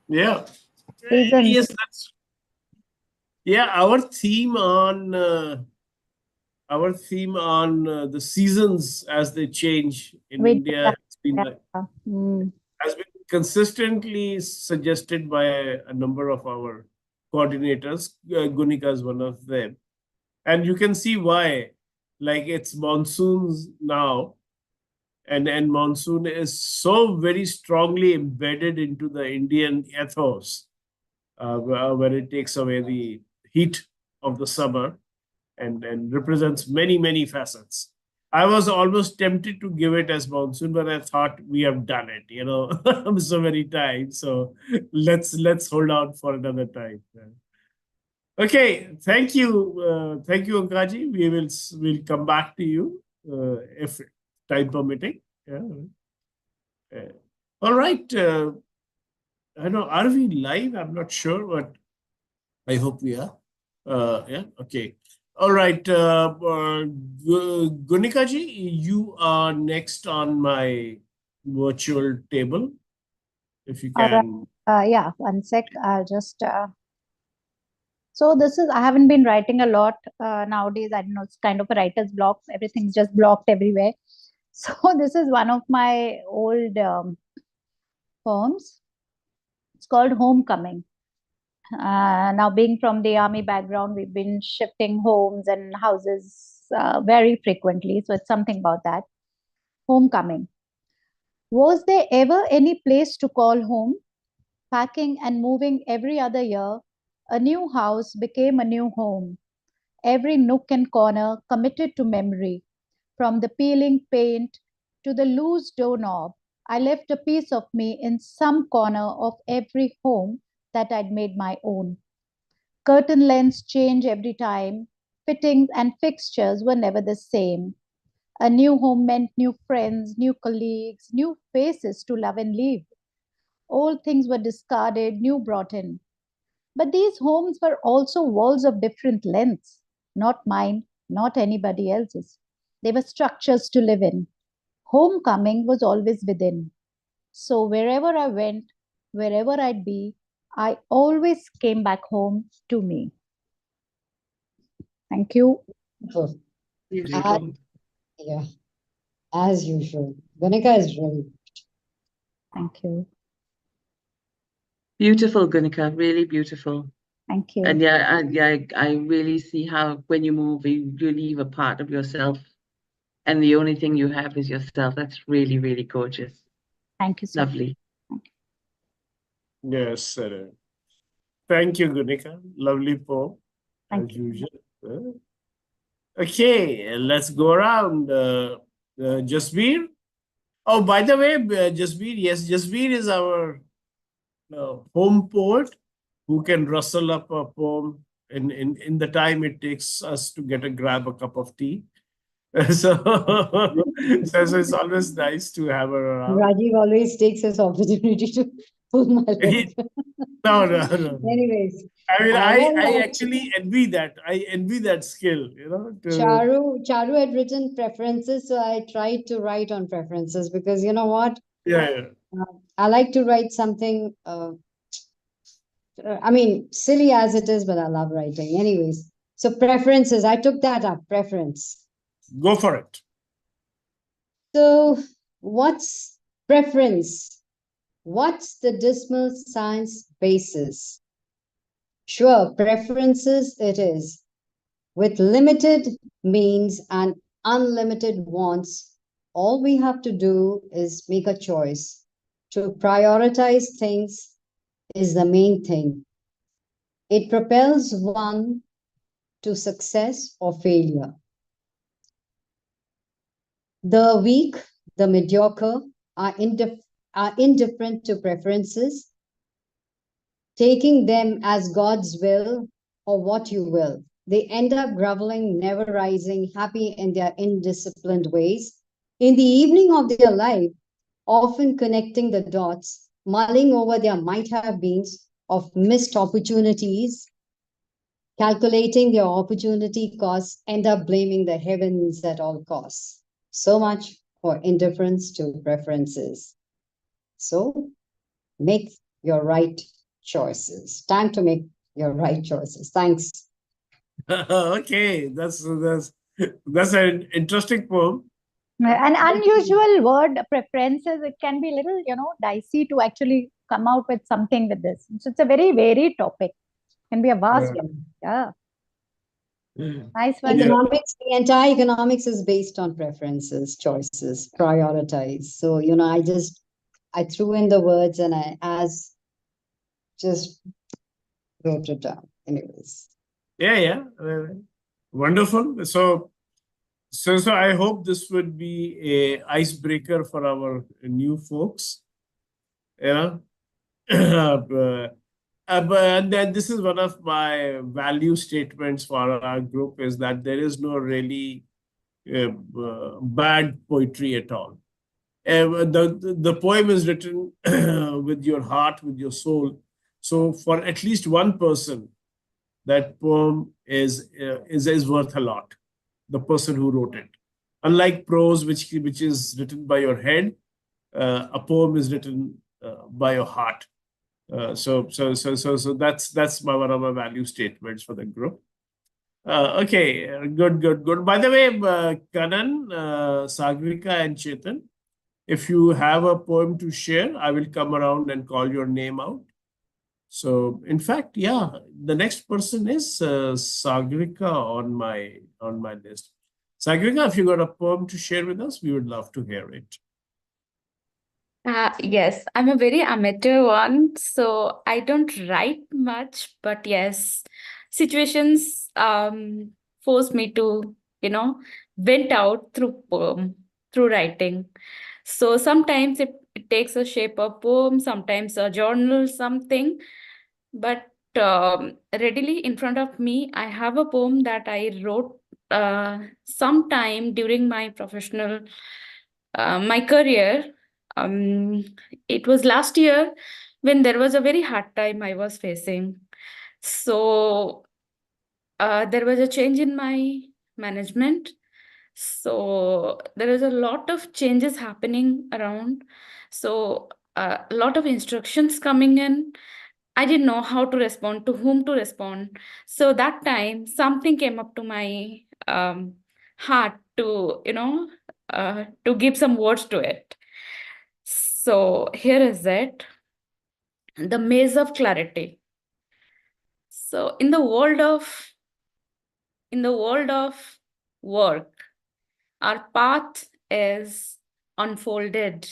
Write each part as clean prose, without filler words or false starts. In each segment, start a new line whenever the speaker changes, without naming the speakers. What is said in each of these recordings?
Yeah.
Seasons.
Yes, that's yeah. Our theme on the seasons as they change in
We did
India
that.
has been
Yeah. Mm.
consistently suggested by a number of our coordinators. Gunika is one of them, and you can see why. Like it's monsoons now, and monsoon is so very strongly embedded into the Indian ethos, where it takes away the heat of the summer and represents many facets. I was almost tempted to give it as monsoon, but I thought we have done it, so many times. So let's hold on for another time. Okay, thank you, Ankaji. We'll come back to you if time permitting. Yeah. Uh, all right. I know. Are we live? I'm not sure, but I hope we are. Yeah. Okay. All right. Gunika ji, you are next on my virtual table. If you
All right.
can.
Yeah, one sec. I'll just. So this is. I haven't been writing a lot nowadays. I don't know. It's kind of a writer's block. Everything's just blocked everywhere. So this is one of my old poems. It's called Homecoming. Now, being from the army background, we've been shifting homes and houses very frequently. So it's something about that. Homecoming. Was there ever any place to call home? Packing and moving every other year, a new house became a new home. Every nook and corner committed to memory. From the peeling paint to the loose doorknob, I left a piece of me in some corner of every home that I'd made my own. Curtain lengths change every time. Fittings and fixtures were never the same. A new home meant new friends, new colleagues, new faces to love and leave. Old things were discarded, new brought in. But these homes were also walls of different lengths, not mine, not anybody else's. They were structures to live in. Homecoming was always within. So wherever I went, wherever I'd be, I always came back home to me. Thank you.
Beautiful. As,
Beautiful.
yeah, as usual. Ganika is really
Thank you.
Beautiful, Gunika, really beautiful.
Thank
And
you.
I really see how when you move, you leave a part of yourself, and the only thing you have is yourself. That's really, really gorgeous.
Thank you so much.
Lovely.
Yes, sir. Thank you, Gunika. Lovely poem, as
Thank you.
usual. Okay, let's go around. Jasbir. Oh, by the way, Jasbir, yes, Jasbir is our home poet who can rustle up a poem in the time it takes us to grab a cup of tea. So, so it's always nice to have her around.
Rajiv always takes his opportunity to pull my leg.
No, no, no.
Anyways,
I mean, I
well,
actually envy that. I envy that skill, to
Charu had written preferences, so I tried to write on preferences because you know what?
yeah, yeah.
I like to write something. I mean, silly as it is, but I love writing. Anyways, so preferences. I took that up. Preference.
Go for it.
So, what's preference? What's the dismal science basis? Sure, preferences it is. With limited means and unlimited wants, all we have to do is make a choice. To prioritize things is the main thing. It propels one to success or failure. The weak, the mediocre are indifferent to preferences, taking them as God's will or what you will. They end up groveling, never rising, happy in their indisciplined ways. In the evening of their life, often connecting the dots, mulling over their might have beens of missed opportunities, calculating their opportunity costs, end up blaming the heavens at all costs. So much for indifference to preferences. So make your right choices. Time to make your right choices. Thanks.
Okay, that's an interesting poem.
An unusual word, preferences, it can be a little, dicey to actually come out with something with this. So it's a very varied topic. Can be a vast topic. Yeah. Nice one.
Yeah.
Economics, the entire economics is based on preferences, choices, prioritize. So, I threw in the words and I just wrote it down. Anyways.
Yeah. Wonderful. So I hope this would be a icebreaker for our new folks. Yeah. And then this is one of my value statements for our group is that there is no really bad poetry at all. The poem is written with your heart, with your soul. So for at least one person, that poem is worth a lot. The person who wrote it, unlike prose, which is written by your head, a poem is written by your heart. So that's one of my value statements for the group. Okay, good. By the way, Kanan, Sagrika, and Chetan, if you have a poem to share, I will come around and call your name out. So, in fact, yeah, the next person is Sagrika on my list. Sagrika, if you got a poem to share with us, we would love to hear it.
Yes, I'm a very amateur one, so I don't write much, but yes, situations force me to, vent out through poem, through writing. So sometimes it takes a shape of poem, sometimes a journal, something, but readily in front of me, I have a poem that I wrote sometime during my professional, my career. It was last year when there was a very hard time I was facing. So there was a change in my management. So there is a lot of changes happening around. So a lot of instructions coming in. I didn't know how to respond, to whom to respond. So that time something came up to my heart to, to give some words to it. So here is it, the maze of clarity. So in the world of work, our path is unfolded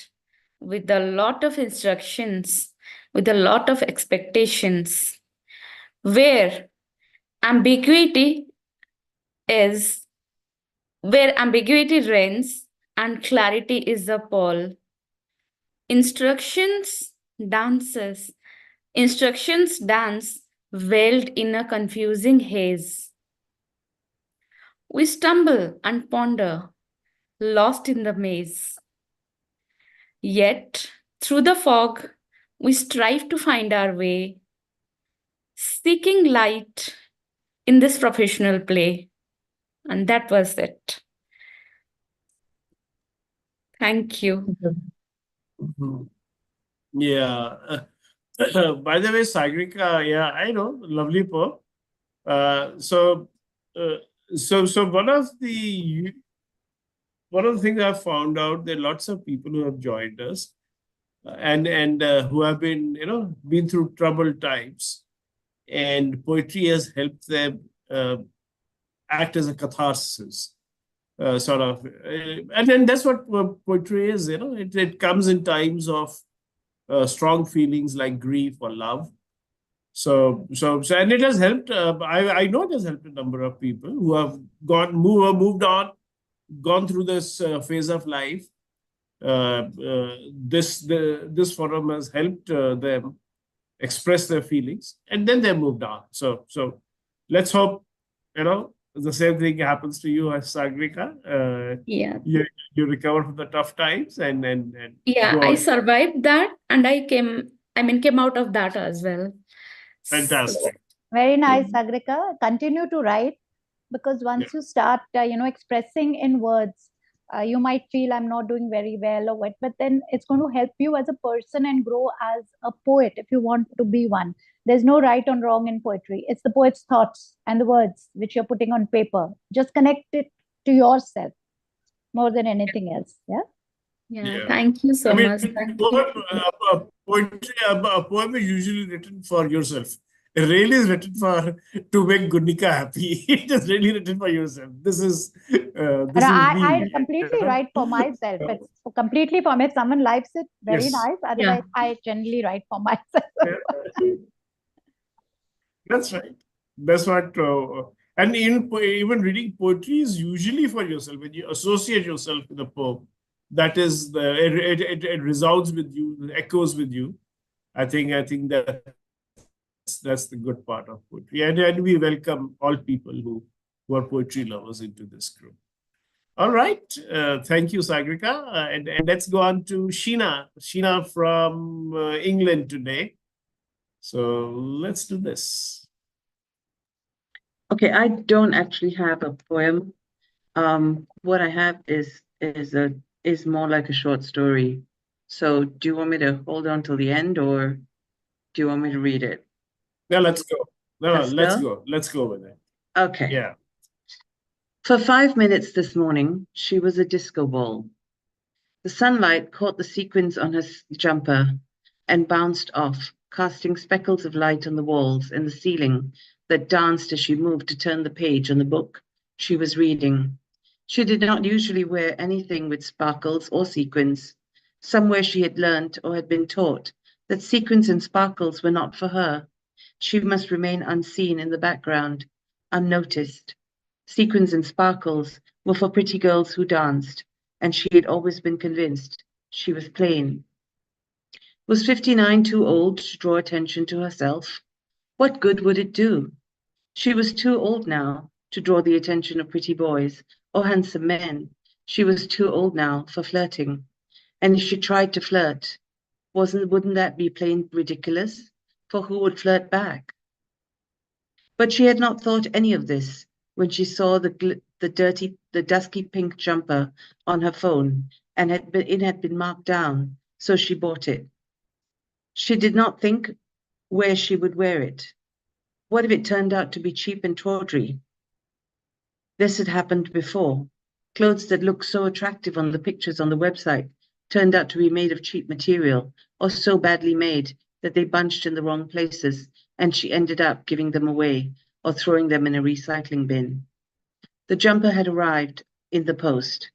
with a lot of instructions, with a lot of expectations, where ambiguity is, where ambiguity reigns and clarity is the pole. Instructions dance veiled in a confusing haze. We stumble and ponder, lost in the maze. Yet, through the fog, we strive to find our way, seeking light in this professional play. And that was it. Thank you.
Yeah. By the way, Sagrika, yeah, I know, lovely poem. So one of the things I've found out, there are lots of people who have joined us, and who have been through troubled times, and poetry has helped them act as a catharsis, sort of, and then that's what poetry is. It comes in times of strong feelings like grief or love. So and it has helped. I know it has helped a number of people who have moved on, gone through this phase of life. This forum has helped them express their feelings, and then they moved on. So let's hope the same thing happens to you as Sagrika.
Yeah.
You recover from the tough times and
Yeah,
go
I
on.
survived that and I came out of that as well.
Fantastic.
Very nice, Sagrika. Continue to write, because once you start, expressing in words, You might feel I'm not doing very well or what, but then it's going to help you as a person and grow as a poet if you want to be one. There's no right or wrong in poetry. It's the poet's thoughts and the words which you're putting on paper. Just connect it to yourself more than anything else. Yeah.
Yeah, thank you so much. Thank you.
Poetry, a poem is usually written for yourself. A reel is written to make Gunika happy. It is really written for yourself. This is
I
me.
completely write for myself. It's completely for me. If someone likes it, very
Yes.
nice. Otherwise, I generally write for myself.
That's right. That's what, and even reading poetry is usually for yourself. When you associate yourself with a poem, that is it resounds with you, it echoes with you. I think that's the good part of poetry, and we welcome all people who are poetry lovers into this group. All right, thank you, Sagrika, and let's go on to Sheena. Sheena from England today. So let's do this.
Okay, I don't actually have a poem. What I have is more like a short story. So do you want me to hold on till the end, or do you want me to read it?
No, let's go. No,
Let's
go. Let's go with it.
Okay.
Yeah.
For 5 minutes this morning, she was a disco ball. The sunlight caught the sequins on her jumper and bounced off, casting speckles of light on the walls and the ceiling that danced as she moved to turn the page on the book she was reading. She did not usually wear anything with sparkles or sequins. Somewhere she had learnt or had been taught that sequins and sparkles were not for her. She must remain unseen in the background, unnoticed. Sequins and sparkles were for pretty girls who danced, and she had always been convinced she was plain. Was 59 too old to draw attention to herself? What good would it do? She was too old now to draw the attention of pretty boys or handsome men. She was too old now for flirting. And if she tried to flirt, wouldn't that be plain ridiculous? For who would flirt back? But she had not thought any of this when she saw the dusky pink jumper on her phone, and it had been marked down, so she bought it. She did not think where she would wear it. What if it turned out to be cheap and tawdry? This had happened before. Clothes that looked so attractive on the pictures on the website turned out to be made of cheap material, or so badly made that they bunched in the wrong places, and she ended up giving them away or throwing them in a recycling bin. The jumper had arrived in the post.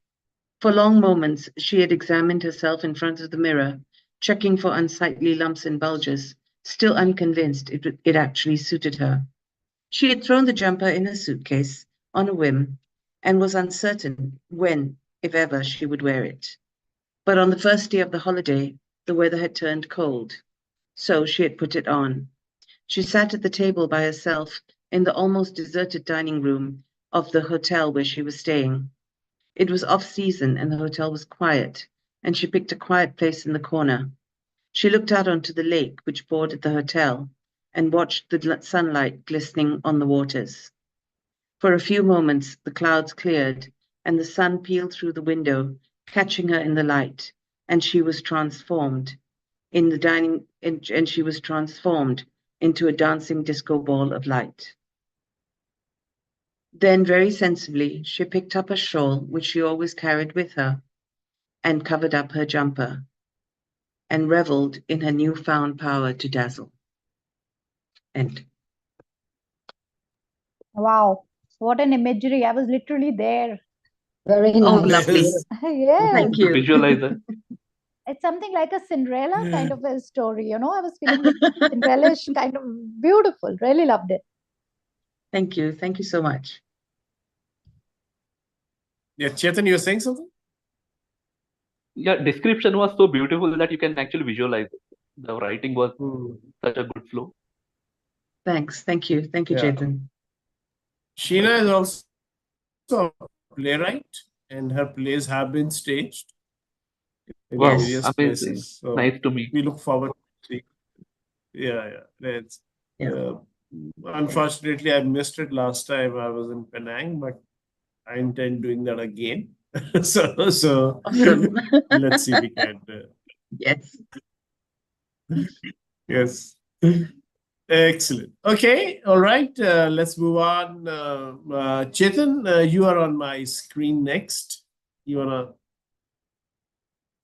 For long moments, she had examined herself in front of the mirror, checking for unsightly lumps and bulges, still unconvinced it actually suited her. She had thrown the jumper in her suitcase on a whim and was uncertain when, if ever, she would wear it. But on the first day of the holiday, the weather had turned cold, so she had put it on. She sat at the table by herself in the almost deserted dining room of the hotel where she was staying. It was off-season and the hotel was quiet, and she picked a quiet place in the corner. She looked out onto the lake which bordered the hotel and watched the sunlight glistening on the waters. For a few moments, the clouds cleared and the sun peeled through the window, catching her in the light, and she was transformed and she was transformed into a dancing disco ball of light. Then, very sensibly, she picked up a shawl, which she always carried with her, and covered up her jumper, and reveled in her newfound power to dazzle. End.
Wow, what an imagery. I was literally there.
Very
Oh,
nice.
lovely.
Yes.
Thank you.
Visualize it.
It's something like a Cinderella kind of a story, you know. I was feeling Cinderella-ish, kind of beautiful. Really loved it.
Thank you. Thank you so much.
Yeah, Chetan, you were saying something?
Yeah, description was so beautiful that you can actually visualize it. The writing was such a good flow.
Thanks. Thank you. Thank you,
Yeah.
Chetan.
Sheena is also a playwright, and her plays have been staged in
Wow,
various
amazing.
places. So
Nice to meet.
we look forward to seeing. Yeah. That's,
Yeah.
unfortunately, I missed it last time I was in Penang, but I intend doing that again. So
Awesome.
let's see if we can.
Yes.
Yes. Excellent. Okay. All right. Let's move on. Chetan, you are on my screen next. You wanna?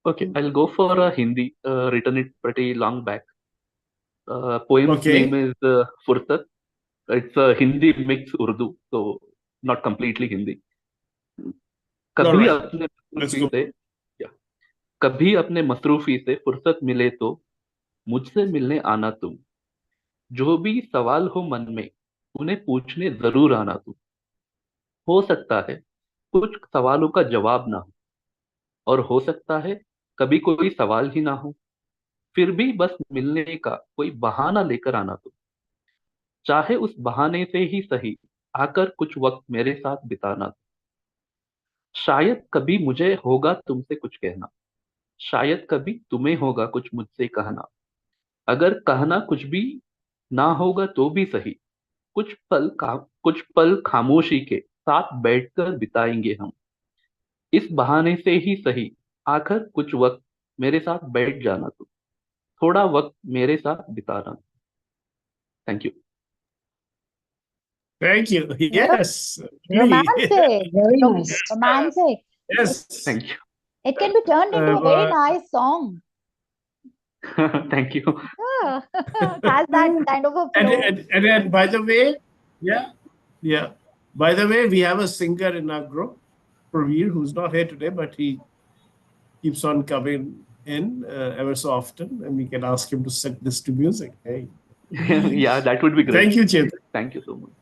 Okay, I'll go for a Hindi. Written it pretty long back. Poem's name
Okay.
is Fursat. It's a Hindi mix Urdu, so not completely Hindi.
All
कभी
right.
अपने
Let's
मसरूफी
go.
से या कभी अपने मसरूफी से फुर्सत मिले तो मुझसे मिलने आना तुम जो भी सवाल हो मन में उन्हें पूछने जरूर आना तुम हो सकता है कुछ सवालों का जवाब ना हो और हो सकता है कभी कोई सवाल ही ना हो फिर भी बस मिलने का कोई बहाना लेकर आना तुम चाहे उस बहाने से ही सही आकर कुछ वक्त मेरे साथ बिताना शायद कभी मुझे होगा तुमसे कुछ कहना शायद कभी तुम्हें होगा कुछ मुझसे कहना अगर कहना कुछ भी ना होगा तो भी सही कुछ पल खामोशी के साथ बैठकर बिताएंगे हम इस बहाने से ही सही आखिर कुछ वक्त मेरे साथ बैठ जाना तुम थोड़ा वक्त मेरे साथ बिताना thank you
Thank you.
Yeah,
Yes. Really.
romantic,
Very nice.
romantic.
Yes.
Thank
It can be turned into a very nice song.
You thank you
Yeah, has that kind of a
And,
flow.
and by the way, yeah. By the way, we have a singer in our group, Praveer, who's not here today, but he keeps on coming in ever so often, and we can ask him to set this to music. Hey.
yeah that would be great
Thank you, Chetan.
thank you so much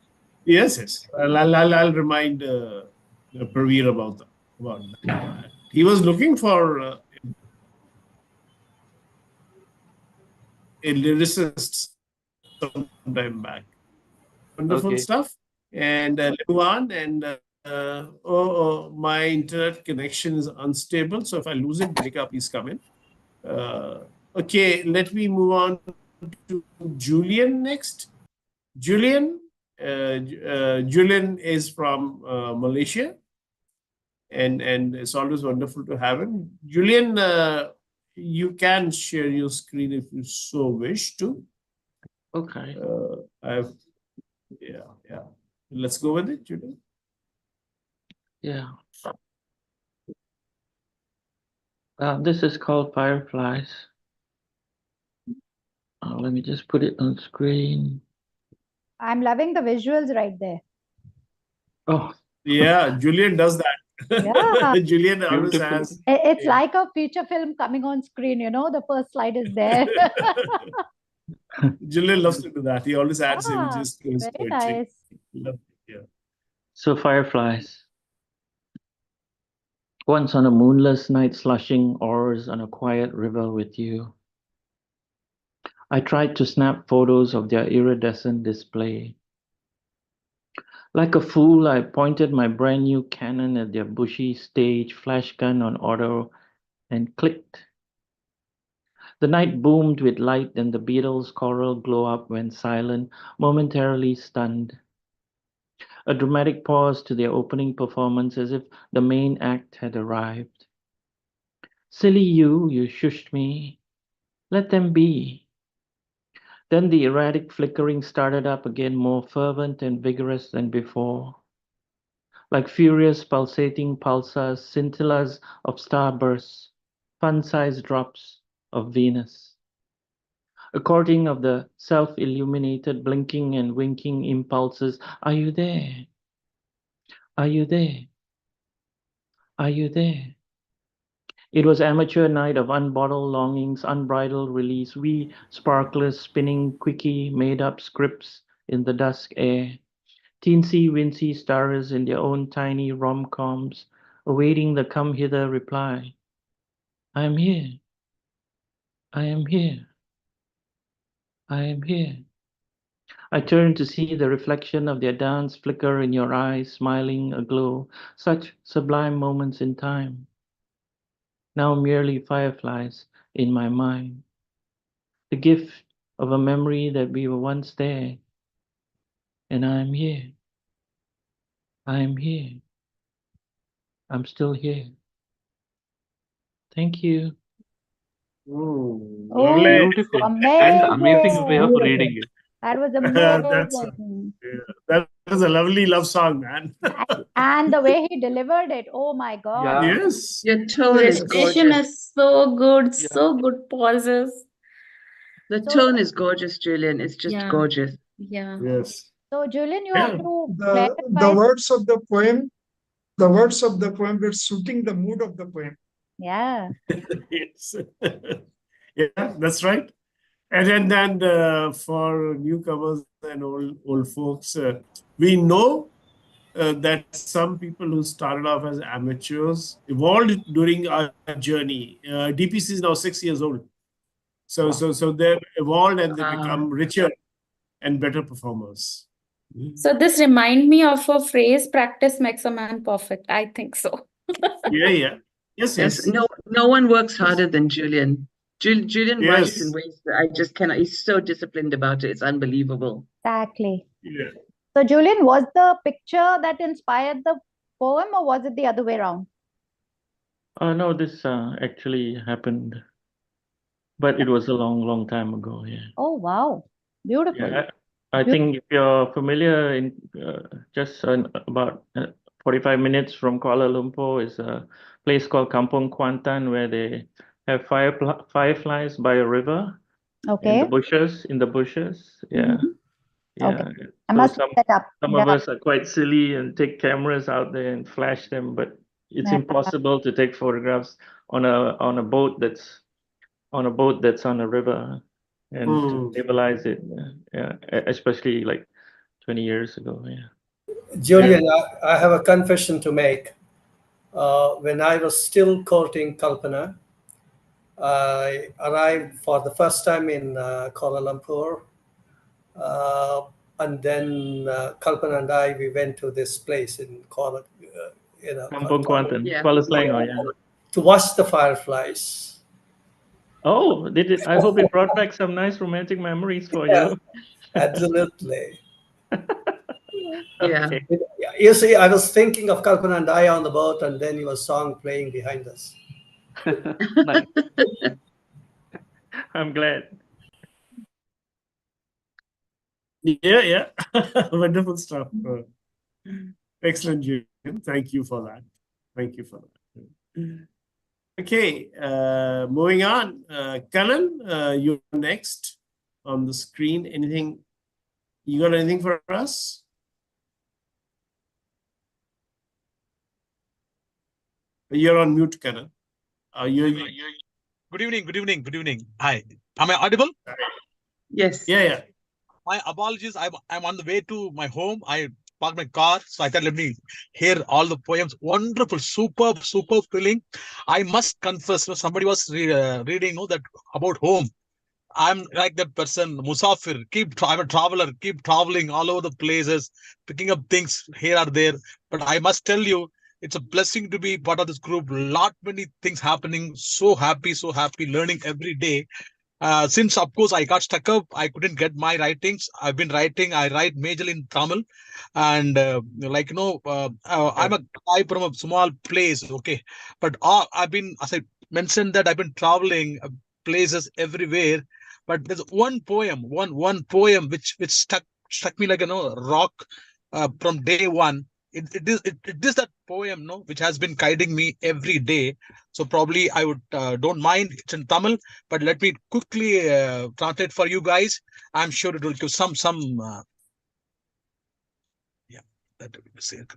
Yes, yes. I'll remind Praveer about that. He was looking for a lyricist some time back. Wonderful
okay
stuff. And let's move on. And my internet connection is unstable. So if I lose it, Monica, please come in. Okay, let me move on to Julian next. Julian, Julian is from Malaysia, and it's always wonderful to have him. Julian, you can share your screen if you so wish to.
Okay.
Yeah. Let's go with it, Julian.
Yeah. This is called Fireflies. Let me just put it on screen.
I'm loving the visuals right there.
Oh,
Yeah, Julian does that.
Yeah.
Julian always
Beautiful.
has.
It's like a feature film coming on screen, the first slide is there.
Julian loves to do that. He always adds
Ah,
images to his
very
poetry.
nice.
Love it, yeah.
so Fireflies. Once on a moonless night, slushing oars on a quiet river with you, I tried to snap photos of their iridescent display. Like a fool, I pointed my brand new Canon at their bushy stage flash gun on auto and clicked. The night boomed with light and the Beatles' choral glow up went silent, momentarily stunned. A dramatic pause to their opening performance as if the main act had arrived. Silly you shushed me. Let them be. Then the erratic flickering started up again, more fervent and vigorous than before. Like furious pulsating pulsars, scintillas of starbursts, fun-sized drops of Venus. According of the self-illuminated blinking and winking impulses, are you there? Are you there? Are you there? It was amateur night of unbottled longings, unbridled release, we sparklers spinning quickie made-up scripts in the dusk air, teensy-wincy stars in their own tiny rom-coms, awaiting the come-hither reply. I am here. I am here. I am here. I turned to see the reflection of their dance flicker in your eyes, smiling aglow, such sublime moments in time. Now merely fireflies in my mind. The gift of a memory that we were once there. And I am here. I am here. I'm still here. Thank you.
Oh,
Oh,
lovely.
Beautiful and amazing way of
amazing.
reading it.
That was
That's
amazing.
that was a lovely love song, man.
And the way he delivered it, oh my God.
Yeah,
Yes.
Your tone is
Recitation
gorgeous.
is so good,
yeah.
so good pauses.
The
So,
tone is gorgeous, Julian. It's just
Yeah,
gorgeous.
yeah.
Yes.
so Julian, you
Yeah.
have to
The
clarify.
words of the poem, the words of the poem were suiting the mood of the poem.
Yeah.
Yes. Yeah, that's right. And then for newcomers and old folks, we know that some people who started off as amateurs evolved during our journey. DPC is now 6 years old. So they've evolved and they become richer and better performers.
So this remind me of a phrase, practice makes a man perfect. I think so.
Yeah. Yes.
Yes, no one works harder than Julian. Julian writes in
Yes.
ways that I just cannot. He's so disciplined about it. It's unbelievable.
Exactly.
Yeah.
So Julian, was the picture that inspired the poem or was it the other way around?
No, this actually happened, but it was a long time ago. Yeah.
Oh, wow. Beautiful.
Yeah, I think if you're familiar, in just about 45 minutes from Kuala Lumpur is a place called Kampong Kuantan where they have fireflies by a river in
Okay.
the bushes. Yeah,
Mhm.
yeah.
Okay. I
So
must look that up.
some of us are quite silly and take cameras out there and flash them, but it's
Yeah.
impossible to take photographs on a boat that's on a river and to stabilize it. Yeah, especially like 20 years ago. Yeah.
Julian, I have a confession to make. When I was still courting Kalpana, I arrived for the first time in Kuala Lumpur. And then Kalpana and I, we went to this place in Kuala,
Kampong Kuantan,
Yeah.
Kuala Selangor, yeah.
to watch the fireflies.
Oh, did it? I hope it brought back some nice romantic memories for you.
Absolutely.
Yeah.
Okay.
You see, I was thinking of Kalpana and I on the boat, and then your song playing behind us.
Nice.
I'm glad.
Yeah. Wonderful stuff. Excellent, Julian. Thank you for that. Okay, moving on. Kanan, you're next on the screen. Anything? You got anything for us? You're on mute, Kanan.
Good evening. Hi. Am I audible?
Yes.
Yeah.
My apologies. I'm on the way to my home. I parked my car, so I thought let me hear all the poems. Wonderful, superb feeling. I must confess, somebody was reading that about home. I'm like that person, Musafir. I'm a traveler. Keep traveling all over the places, picking up things here or there. But I must tell you, it's a blessing to be part of this group. Many things happening. So happy, learning every day. Since of course I got stuck up, I couldn't get my writings. I've been writing. I write majorly in Tamil, and I'm a guy from a small place. Okay, but I've been, as I mentioned, that I've been traveling places everywhere. But there's one poem which struck me like rock from day one. It is that poem, which has been guiding me every day. So probably I would don't mind. It's in Tamil, but let me quickly translate for you guys. I'm sure it will give some yeah, that will be said.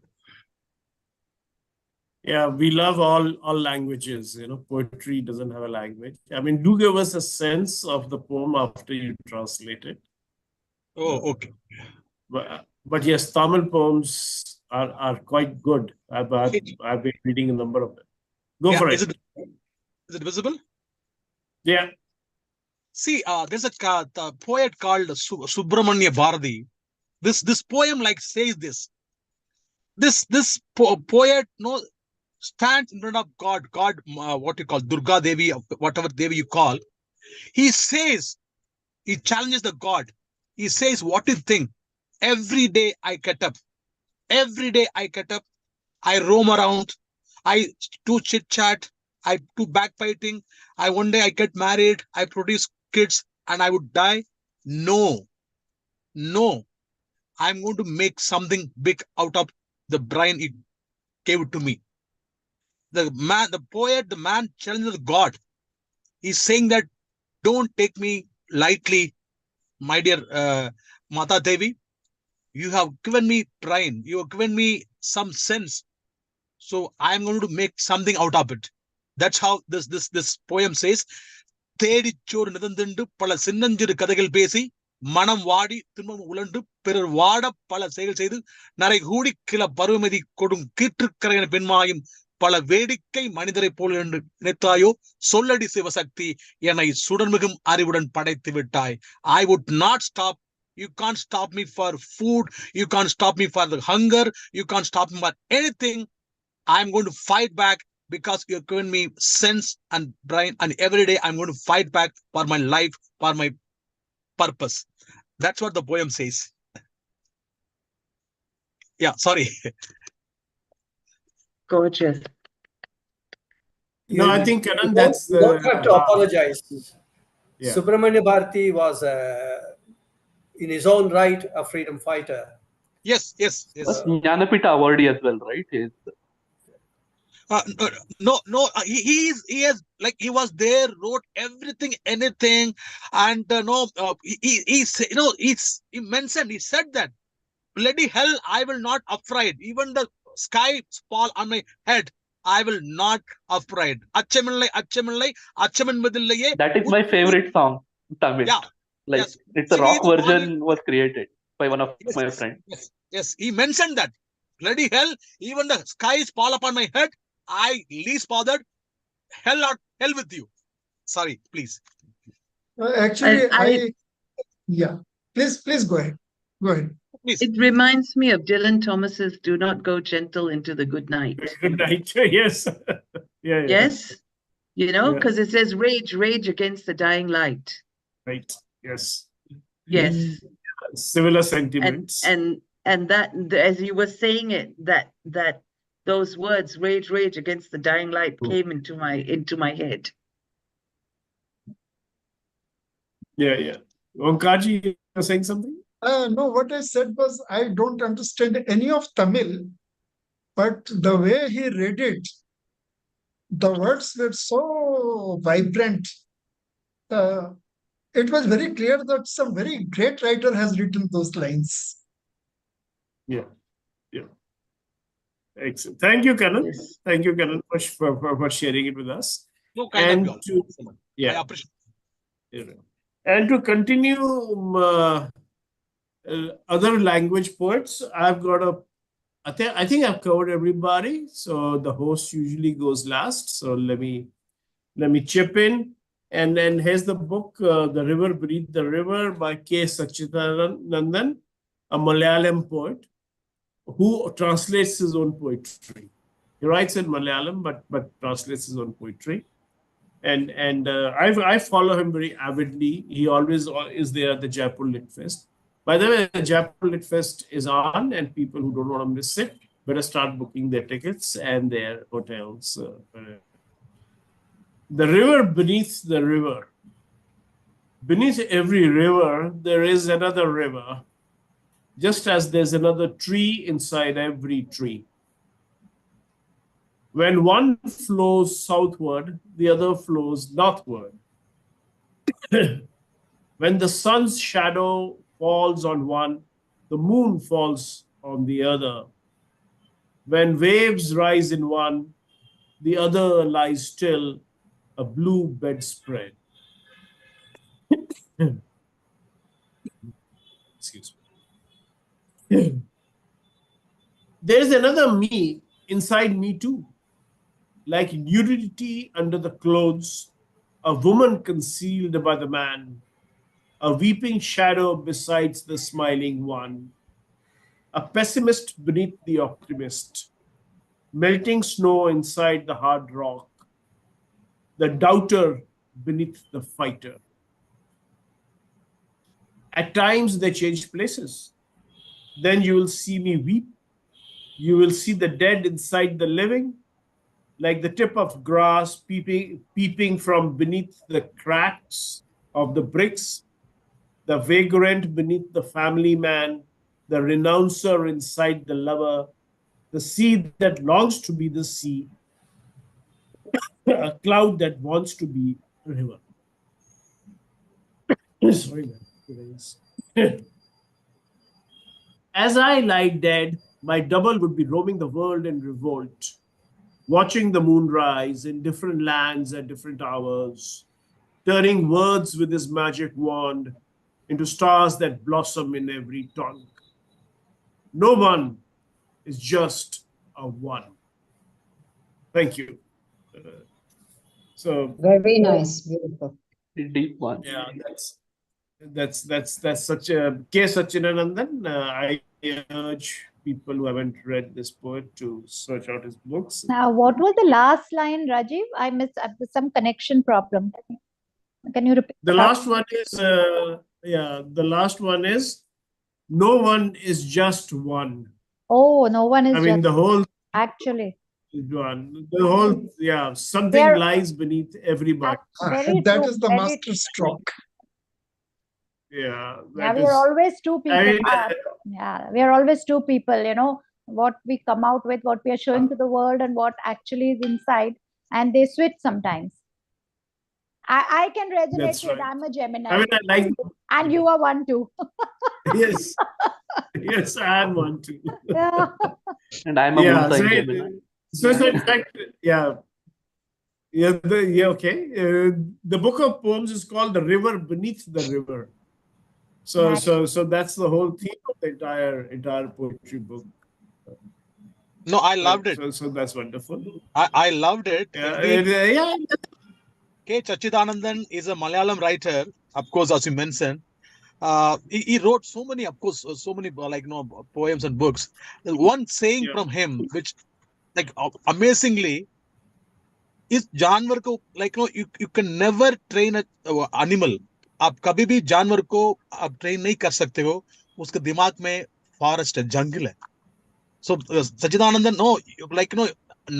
Yeah, we love all languages. Poetry doesn't have a language. I mean, do give us a sense of the poem after you translate it.
Oh, okay.
But yes, Tamil poems are quite good. I've been reading a number of them. Go for it.
Is it visible?
Yeah.
See, there's a poet called Subramanya Bharati. This poem says this. This poet stands in front of God, what you call Durga Devi, whatever Devi you call. He challenges the God. He says, what do you think? Every day I get up. I roam around. I do chit chat, I do backbiting. One day I get married, I produce kids, and I would die. No, no. I'm going to make something big out of the brain it gave it to me. The man, the poet, the man challenges God. He's saying that don't take me lightly, my dear Mata Devi. You have given me brain. You have given me some sense. So I'm going to make something out of it. That's how this poem says. தேடிச்சோறு நிதந்துண்டு பல சின்னஞ்சிறு கதைகள் பேசி மனம் வாடி துன்பம் உழண்டு பிறர் வாட பல செயல் செய்து நரை கூடி கிள பருவமதி கொடும் கீற்றுக்கரையன பெண்மாயும் பல வேடிக்கை மனிதரை போல் என்று நினைத்தாயோ சொல்லடி சிவசக்தி என்னை சுடர்மிகும் அறிவுடன் படைத்து விட்டாய். I would not stop. You can't stop me for food. You can't stop me for the hunger. You can't stop me for anything. I'm going to fight back because you've given me sense and brain, and every day I'm going to fight back for my life, for my purpose. That's what the poem says. Yeah, sorry.
Gorgeous.
No, I think Karan, that's
you don't have to apologize.
Yeah.
Subramanya Bharati was in his own right a freedom fighter.
Yes.
Was Jnanapita awardee as well, right?
No. He has, like, he was there, wrote everything, anything, and he mentioned, he said that bloody hell, I will not afraid. Even the sky fall on my head, I will not afraid. Achamillai, Achamanvadillaye.
That is my favorite song, Tamil.
Yeah.
Like,
Yes.
it's a rock version was created by one of my friends.
Yes. He mentioned that. Bloody hell, even the skies fall upon my head, I least bothered. Hell with you. Sorry, please.
Actually, yeah. Please go ahead. Go ahead.
Please.
It reminds me of Dylan Thomas's "Do Not Go Gentle into the Good Night."
Good night. Yes. Yeah.
Yes, you know,
Yeah.
because it says rage against the dying light.
Right. Yes.
Yes,
Similar sentiments.
and that, as you were saying it, that those words, rage against the dying light, came into my head.
Yeah. Onkaji, you're saying something?
No, what I said was I don't understand any of Tamil, but the way he read it, the words were so vibrant. It was very clear that some very great writer has written those lines.
Yeah. Excellent. Thank you, Karan.
Yes.
Thank you, Karan, for sharing it with us.
No, kind
And
of you.
yeah.
I appreciate it.
And to continue other language poets, I've got I think I've covered everybody. So the host usually goes last. So let me chip in. And then here's the book, The River Beneath the River by K. Sachidanandan, a Malayalam poet who translates his own poetry. He writes in Malayalam, but translates his own poetry. And I follow him very avidly. He always is there at the Jaipur Lit Fest. By the way, the Jaipur Lit Fest is on, and people who don't want to miss it better start booking their tickets and their hotels. The river beneath the river. Beneath every river, there is another river, just as there's another tree inside every tree. When one flows southward, the other flows northward. When the sun's shadow falls on one, the moon falls on the other. When waves rise in one, the other lies still, a blue bedspread. Excuse me. There's another me inside me too. Like nudity under the clothes, a woman concealed by the man, a weeping shadow besides the smiling one, a pessimist beneath the optimist, melting snow inside the hard rock, the doubter beneath the fighter. At times they change places. Then you will see me weep. You will see the dead inside the living. like the tip of grass peeping from beneath the cracks of the bricks, the vagrant beneath the family man, the renouncer inside the lover, the sea that longs to be the sea, a cloud that wants to be a river. Sorry, man. As I lie dead, my double would be roaming the world in revolt, watching the moon rise in different lands at different hours, turning words with his magic wand into stars that blossom in every tongue. No one is just a one. Thank you. So
Very nice, beautiful.
Deep one.
yeah, that's such a K. Sachinanandan. I urge people who haven't read this poet to search out his books.
Now, what was the last line, Rajiv? I missed some connection problem. Can you repeat?
The last one is the last one is no one is just one.
Oh, no one is
I mean
just
the whole
actually.
is one. The whole something
There-
lies beneath everybody.
Very
That
true,
is the
very
master stroke.
Yeah,
Yeah,
that
we are
is.
always two people.
I mean,
Yeah, we are always two people, you know, what we come out with, what we are showing to the world, and what actually is inside, and they switch sometimes. I can resonate
That's
with,
right.
I'm a Gemini.
I mean, I like.
And you are one too.
Yes, yes, I am one too.
Yeah.
And I'm a moon
Yeah,
sign Gemini.
so in fact, okay. The book of poems is called "The River Beneath the River." So
Nice.
so that's the whole theme of the entire poetry book.
No, I loved it.
So that's wonderful.
I loved it.
Yeah,
Indeed, K. Chachidanandan is a Malayalam writer, of course, as you mentioned. He wrote so many, of course, so many poems and books. One saying
Yeah.
from him, which amazingly, is जानवर को you can never train an animal. आप कभी भी जानवर को आप train नहीं कर सकते हो. उसके दिमाग में फॉरेस्ट है, जंगल है. So Sachidanandan,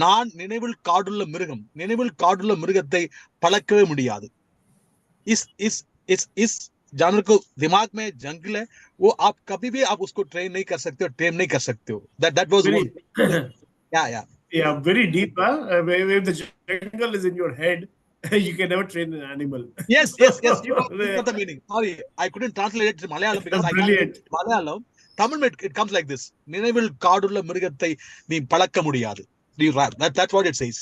நான் நினைவில் காடுள்ள மிருகம், நினைவில் காடுள்ள மிருகத்தை பழக்கவே முடியாது. इस जानवर को दिमाग में जंगल है, वो आप कभी भी आप उसको ट्रेन नहीं कर सकते हो, ट्रेन नहीं कर सकते हो. That was
very,
one. Yeah.
very deep. If the jungle is in your head, you can never train an animal.
Yes. You got the meaning. Sorry, I couldn't translate it to Malayalam because I can't read Malayalam. Tamil, it comes like this. நினைவில் காடுள்ள மிருகத்தை நீ பழக்க முடியாது. That's what it says.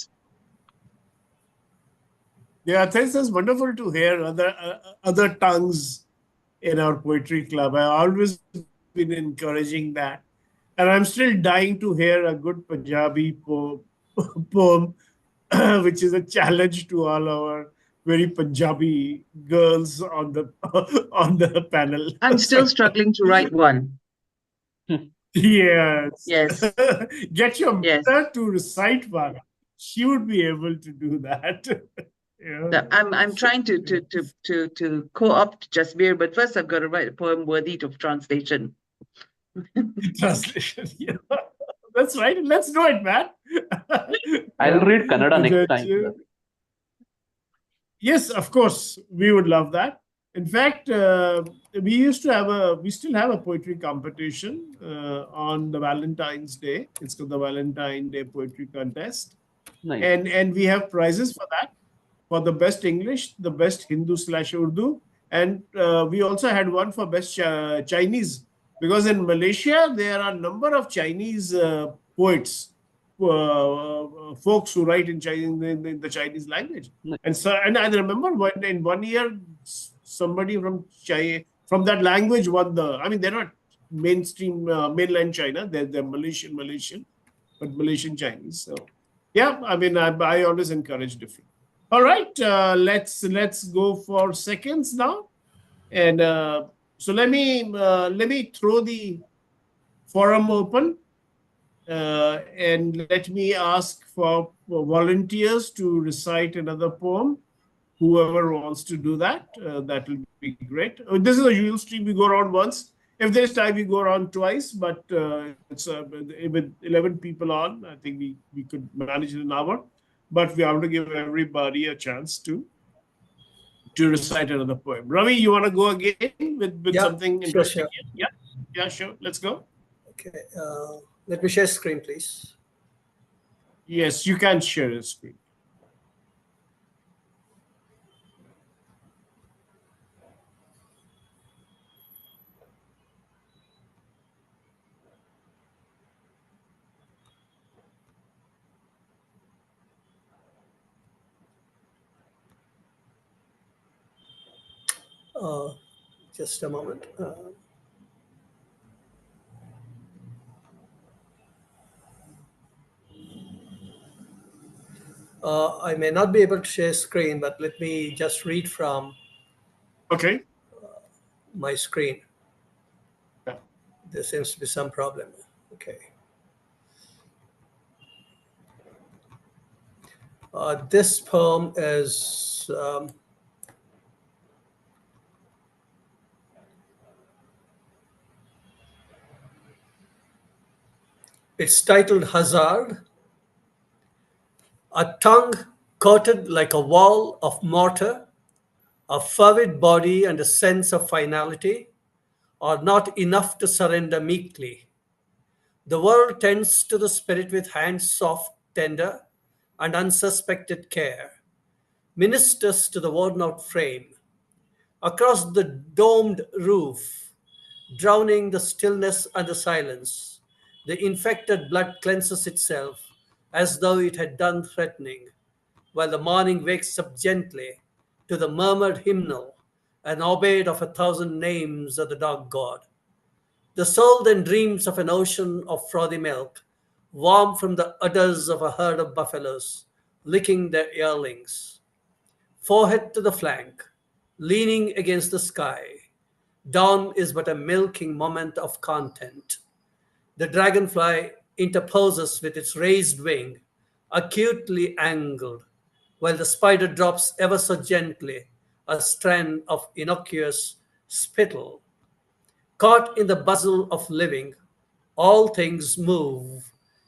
Yeah, it's wonderful to hear other tongues in our poetry club. I've always been encouraging that. And I'm still dying to hear a good Punjabi poem, which is a challenge to all our very Punjabi girls on the panel.
I'm still struggling to write one.
Yes.
Yes.
Get your
Yes.
mother to recite one. She would be able to do that. Yeah.
I'm trying to co-opt Jasbir, but first I've got to write a poem worthy of translation.
Translation. Yeah. That's right. Let's do it, man.
I'll read Kannada next time.
Yes, of course. We would love that. In fact, we still have a poetry competition on the Valentine's Day. It's called the Valentine Day Poetry Contest.
Nice.
And we have prizes for that, for the best English, the best Hindu/Urdu, and we also had one for best Chinese, because in Malaysia there are a number of Chinese poets, folks who write in the Chinese language.
Nice.
And I remember in 1 year somebody from that language won the. I mean, they're not mainstream mainland China. They're Malaysian, but Malaysian Chinese. So yeah, I mean, I always encourage different. All right, let's go for seconds now, and so let me throw the forum open, and let me ask for volunteers to recite another poem. Whoever wants to do that, that will be great. This is a usual stream. We go around once. If there's time, we go around twice. But it's with 11 people on, I think we could manage in an hour. but we have to give everybody a chance to recite another poem. Ravi, you want to go again with
Yeah,
something
sure,
interesting?
sure.
Yeah, sure. Let's go.
Okay. Let me share screen, please.
Yes, you can share a screen.
Just a moment. I may not be able to share screen, but let me just read from
Okay.
my screen.
Yeah.
There seems to be some problem. Okay. This poem is it's titled Hazard. A tongue coated like a wall of mortar, a fervid body and a sense of finality are not enough to surrender meekly. The world tends to the spirit with hands soft, tender, and unsuspected care, ministers to the worn out frame. Across the domed roof, drowning the stillness and the silence, the infected blood cleanses itself as though it had done threatening, while the morning wakes up gently to the murmured hymnal and obeyed of 1,000 names of the dog god. The soul then dreams of an ocean of frothy milk, warm from the udders of a herd of buffaloes, licking their earlings. Forehead to the flank, leaning against the sky, dawn is but a milking moment of content. The dragonfly interposes with its raised wing, acutely angled, while the spider drops ever so gently a strand of innocuous spittle. Caught in the bustle of living, all things move,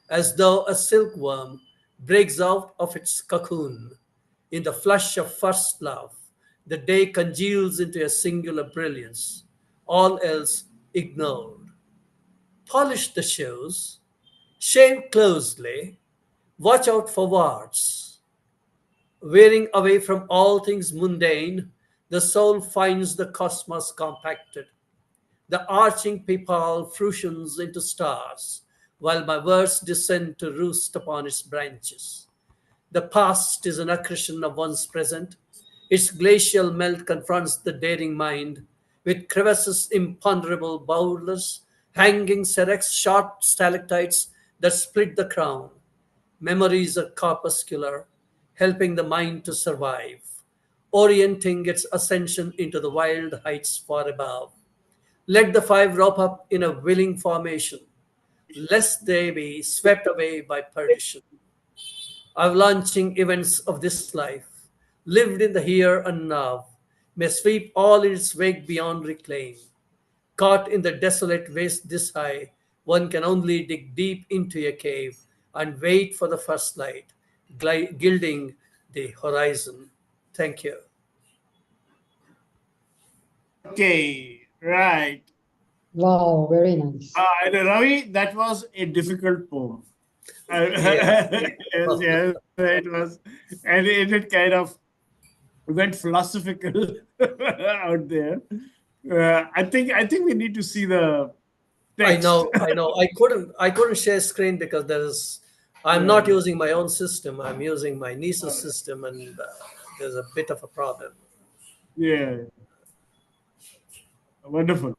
as though a silkworm breaks out of its cocoon. In the flush of first love, the day congeals into a singular brilliance, all else ignored. Polish the shoes, shave closely, watch out for warts. Wearing away from all things mundane, the soul finds the cosmos compacted. The arching peepal fruitions into stars, while my words descend to roost upon its branches. The past is an accretion of one's present. Its glacial melt confronts the daring mind with crevices imponderable, boundless, hanging serex, short stalactites that split the crown. Memories are corpuscular, helping the mind to survive, orienting its ascension into the wild heights far above. Let the five rope up in a willing formation, lest they be swept away by perdition. Avalanching events of this life, lived in the here and now, may sweep all in its wake beyond reclaim. Caught in the desolate waste this high, one can only dig deep into a cave and wait for the first light, gilding the horizon. Thank you.
Okay, right.
Wow, very nice.
And Ravi, that was a difficult poem.
Yeah.
Yes, it was, and it kind of went philosophical out there. I think we need to see the text.
I know. I couldn't share screen because I'm
Yeah.
not using my own system. I'm using my niece's system, and there's a bit of a problem.
Yeah, wonderful.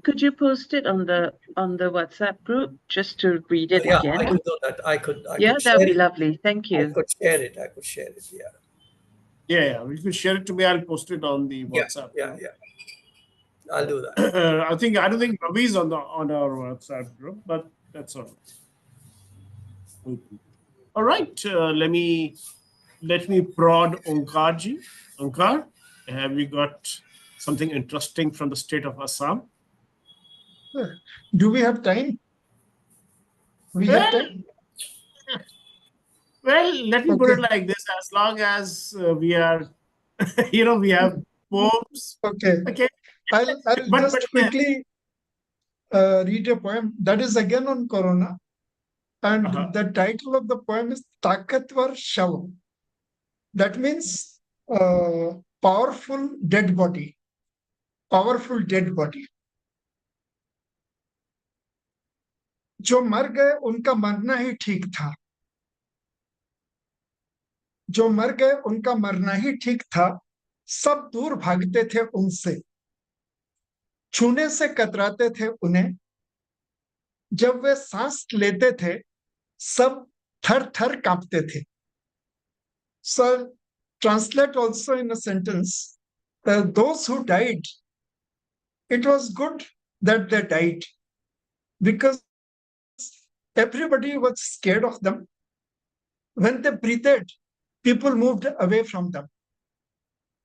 Could you post it on the WhatsApp group just to read it
Yeah,
again?
I could do that. I could
Yeah,
share
that'd be
it.
lovely. Thank
I
you.
could share it. I could share it. Yeah.
Yeah, if you share it to me, I'll post it on the
Yeah.
WhatsApp.
Yeah. Yeah. I'll do that.
I don't think Ravi's on our WhatsApp group, but that's all. All right, let me prod Omkarji. Omkar, have we got something interesting from the state of Assam?
Do we have time? We have time?
Well, let me put it
Okay.
like this: as long as we are, we have poems.
Okay.
Okay,
I'll
but
just
yeah,
quickly read a poem that is again on Corona. And the title of the poem is Takatvar Shav. That means powerful dead body. Powerful dead body. जो मर गए उनका मरना ही ठीक था. जो मर गए उनका मरना ही ठीक था. सब दूर भागते थे उनसे. छूने से कतराते थे उन्हें. जब वे सांस लेते थे सब थर थर कांपते थे. So translate also in a sentence, those who died, it was good that they died because everybody was scared of them. When they breathed, people moved away from them.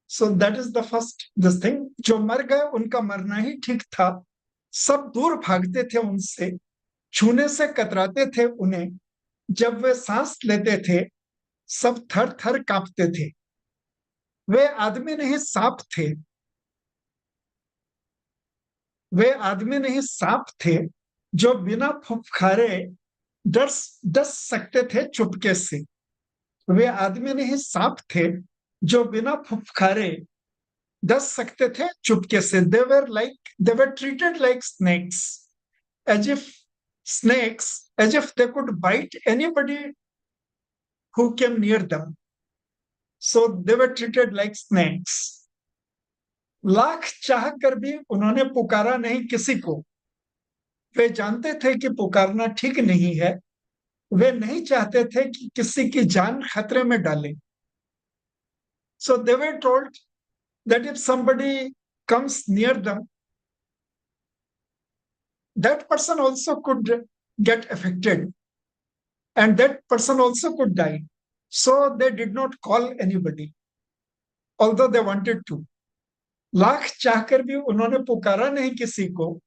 So that is the first this thing. जो मर गए उनका मरना ही ठीक था. सब दूर भागते थे उनसे. छूने से कतराते थे उन्हें. जब वे सांस लेते थे सब थर थर कांपते थे. वे आदमी नहीं सांप थे. वे आदमी नहीं सांप थे जो बिना फुफकारे डस सकते थे चुपके से. वे आदमी नहीं सांप थे जो बिना फुफकारे डस सकते थे चुपके से. They were treated like snakes, as if they could bite anybody who came near them. So they were treated like snakes. Lakh चाह कर भी उन्होंने पुकारा नहीं किसी को. वे जानते थे कि पुकारना ठीक नहीं है. वे नहीं चाहते थे कि किसी की जान खतरे में डालें. So they were told that if somebody comes near them, that person also could get affected and that person also could die. So they did not call anybody, although they wanted to. Lakh चाहकर भी उन्होंने पुकारा नहीं किसी को.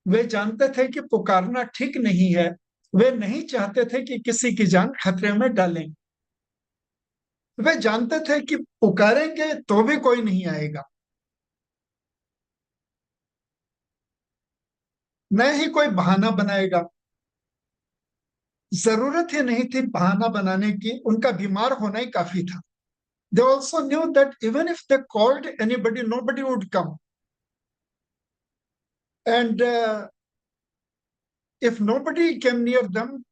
वे जानते थे कि पुकारना ठीक नहीं है. वे नहीं चाहते थे कि किसी की जान खतरे में डालें. वे जानते थे कि पुकारेंगे तो भी कोई नहीं आएगा. न ही कोई बहाना बनाएगा. जरूरत ही नहीं थी बहाना बनाने की. उनका बीमार होना ही काफी था. They also knew that even if they called anybody, nobody would come. And if nobody came near them,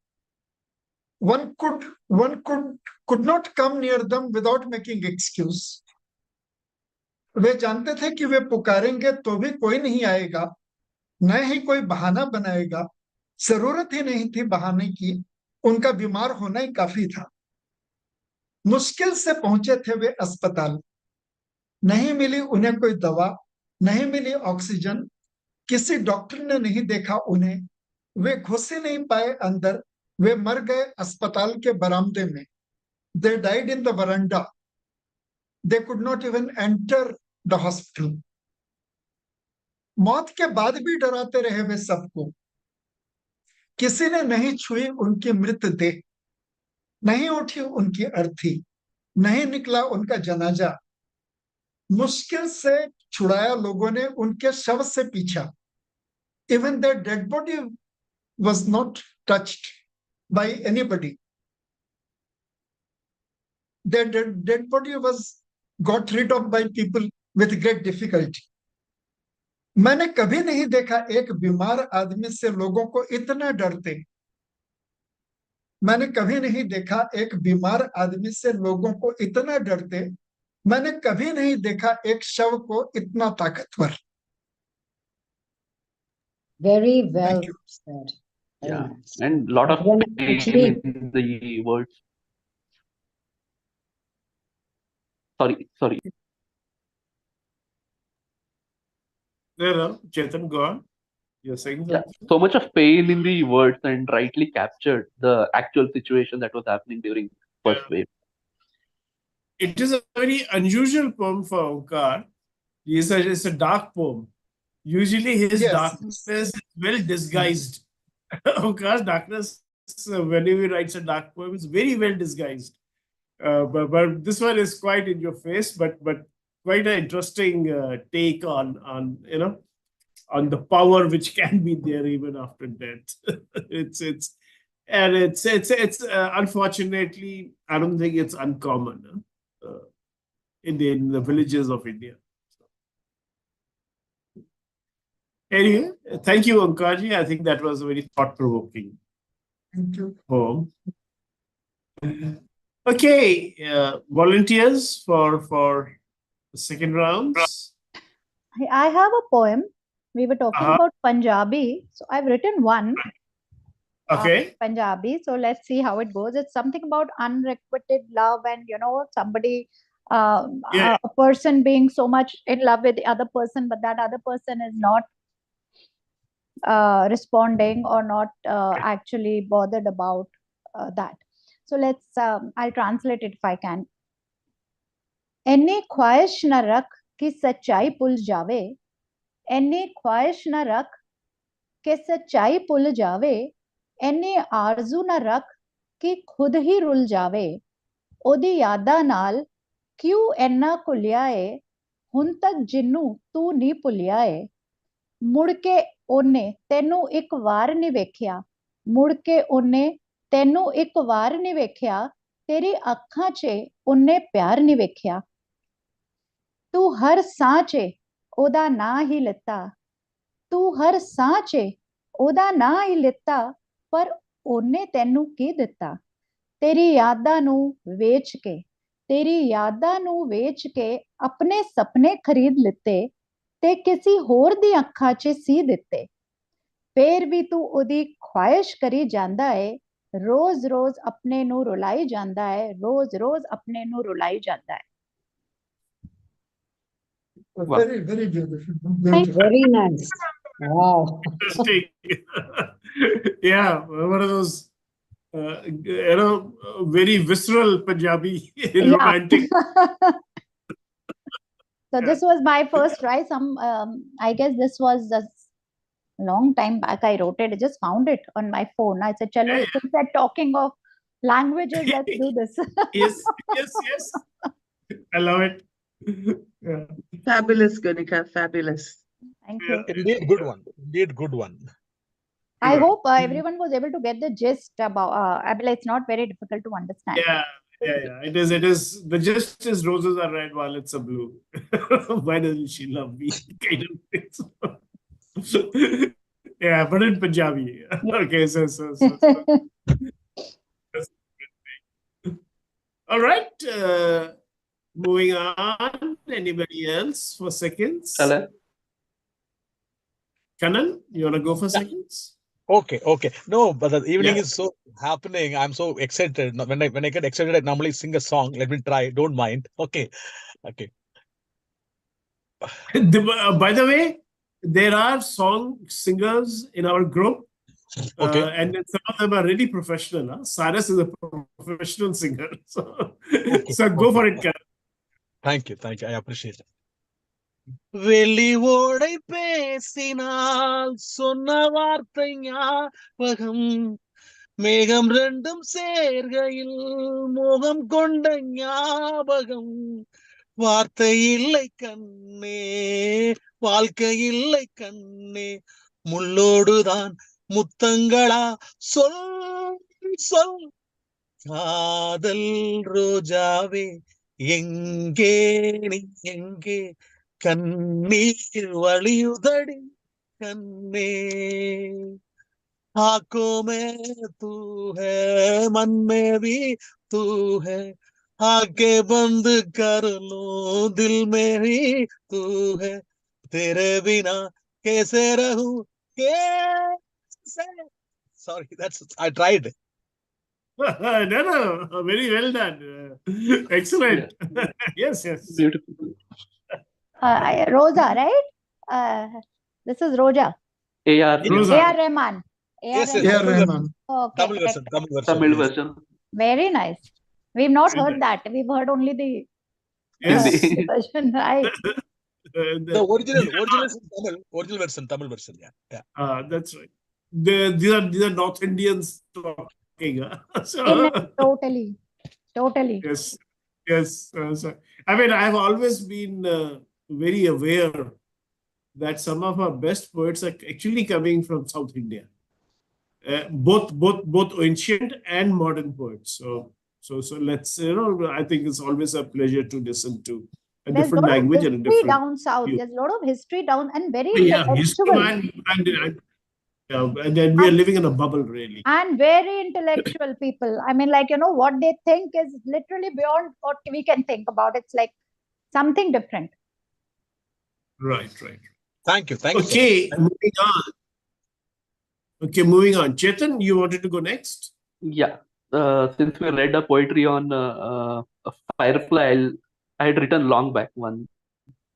one could not come near them without making excuse. वे जानते थे कि वे पुकारेंगे तो भी कोई नहीं आएगा. न ही कोई बहाना बनाएगा. जरूरत ही नहीं थी बहाने की. उनका बीमार होना ही काफी था. मुश्किल से पहुंचे थे वे अस्पताल. नहीं मिली उन्हें कोई दवा. नहीं मिली ऑक्सीजन. किसी डॉक्टर ने नहीं देखा उन्हें. वे घुस ही नहीं पाए अंदर. वे मर गए अस्पताल के बरामदे में. They died in the veranda. They could not even enter the hospital. मौत के बाद भी डराते रहे वे सबको. किसी ने नहीं छुई उनकी मृत देह. नहीं उठी उनकी अर्थी. नहीं निकला उनका जनाजा. मुश्किल से छुड़ाया लोगों ने उनके शव से पीछा. Even their dead body was not touched by anybody. Their dead body was got rid of by people with great difficulty. मैंने कभी नहीं देखा एक बीमार आदमी से लोगों को इतना डरते. मैंने कभी नहीं देखा एक बीमार आदमी से लोगों को इतना डरते. मैंने कभी नहीं देखा एक शव को इतना ताकतवर.
Very well
Thank you.
said. Very
Yeah,
nice.
and lot of
When
pain
actually,
in the words. Sorry.
No, Chetan, go on. You're saying
Yeah,
something?
so much of pain in the words and rightly captured the actual situation that was happening during first
Yeah.
wave.
It is a very unusual poem for Omkar. It's a dark poem. Usually his
Yes.
darkness is well disguised. Omkar's darkness whenever he writes a dark poem, it's very well disguised. But this one is quite in your face, but quite an interesting take on on the power which can be there even after death. it's unfortunately, I don't think it's uncommon in the villages of India. Anyway, thank you, Ankarji. I think that was a very thought-provoking
Thank you.
poem. Okay, volunteers for the second rounds.
I have a poem. We were talking
Uh-huh.
about Punjabi, so I've written one.
Okay.
Punjabi. So let's see how it goes. It's something about unrequited love, and somebody,
Yeah.
a person being so much in love with the other person, but that other person is not responding or not actually bothered about that. So I'll translate it if I can. Enni ख्वाहिश न रख कि सच्चाई भुल जावे, enni ख्वाहिश न रख कि सच्चाई भुल जावे, enni आरज़ू न रख कि खुद ही रुल जावे, ओदी यादा नाल क्यों एना कुलिया है, हुन तक जिन्नू तू नहीं भुलिया है, मुड़ के ओने तेनू एक वार नहीं वेख्या, मुड़ के ओने तेनू एक वार नहीं वेख्या, तेरी अखां च ओने प्यार नहीं वेख्या, तू हर साह च ओदा ना ही लिता, तू हर साह च ओदा ना ही लिता, पर ओने तेनू की दिता, तेरी यादां नू वेच के, तेरी यादां नू वेच के अपने सपने खरीद लिते, ते किसी होर दी अखां च सी दिते, फिर भी तू ओदी ख्वाहिश करी जांदा है, रोज रोज अपने नू रुलाई जांदा है, रोज रोज अपने नू रुलाई जांदा है.
Wow.
Very, very beautiful.
Thank you.
Very nice. Wow.
Interesting. Yeah, one of those, very visceral Punjabi, romantic.
So this was my first try. I guess this was a long time back. I wrote it. I just found it on my phone. I said, "Chalo,
Yeah,
since we're talking of languages, let's do this."
Yes, yes, yes. I love it. Yeah.
Fabulous, Gunika, fabulous.
Thank
Yeah.
you.
Indeed, good one. Indeed, good one.
I
Good.
hope everyone was able to get the gist about. I mean, it's not very difficult to understand.
Yeah, yeah. It is. It is. The gist is roses are red, violets are blue. Why doesn't she love me? Kind of thing. Yeah, but in Punjabi. Okay, so. All right. Moving on. Anybody else for seconds?
Hello.
Kanan, you want to go for seconds?
Okay. No, but the evening
Yeah.
is so happening. I'm so excited. When I get excited, I normally sing a song. Let me try. Don't mind. Okay.
By the way, there are song singers in our group.
Okay.
And then some of them are really professional. Huh? Cyrus is a professional singer. So, so go for it, Karan.
Thank you. I appreciate it. வெளி ஓடை பேசினால் சொன்ன வார்த்தை ஞாபகம், மேகம் ரெண்டும் சேர்கையில் மோகம் கொண்ட ஞாபகம், வார்த்தை இல்லை கண்ணே, வாழ்க்கை இல்லை கண்ணே, முள்ளோடுதான் முத்தங்களா, சொல் சொல், காதல் ரோஜாவே எங்கே நீ எங்கே, கண்ணீர் வழியுதடி கண்ணே, आंखों में तू है, मन में भी तू है, आंखें बंद कर लूं, दिल में भी तू है, तेरे बिना कैसे रहूं, कैसे. Sorry, I tried.
No, very well done. Excellent. Yes.
Beautiful.
Rosa, right? This is Roja.
AR.
Rosa.
A.R. Rahman.
Yes,
Yeah, Rahman.
Okay,
Tamil version.
Tamil
Yes.
version.
very nice. We've not
Very
heard that. We've heard only the
Yes.
version, right?
The original is in Tamil. Original version, Tamil version. Yeah.
That's right. these are North Indians talking.
Totally.
Yes, yes. I mean, I've always been very aware that some of our best poets are actually coming from South India. Both ancient and modern poets. So let's, I think it's always a pleasure to listen to a
There's a
different
lot of
language and a
history
different
down south.
view.
There's a lot of history down and very
Yeah, history,
intellectual.
and then we are living in a bubble, really.
And very intellectual people. I mean, like, what they think is literally beyond what we can think about. It's like something different.
Right.
Thank you. Thank you.
Okay, moving on. Chetan, you wanted to go next?
Yeah. Since we read a poetry on a firefly, I had written long back one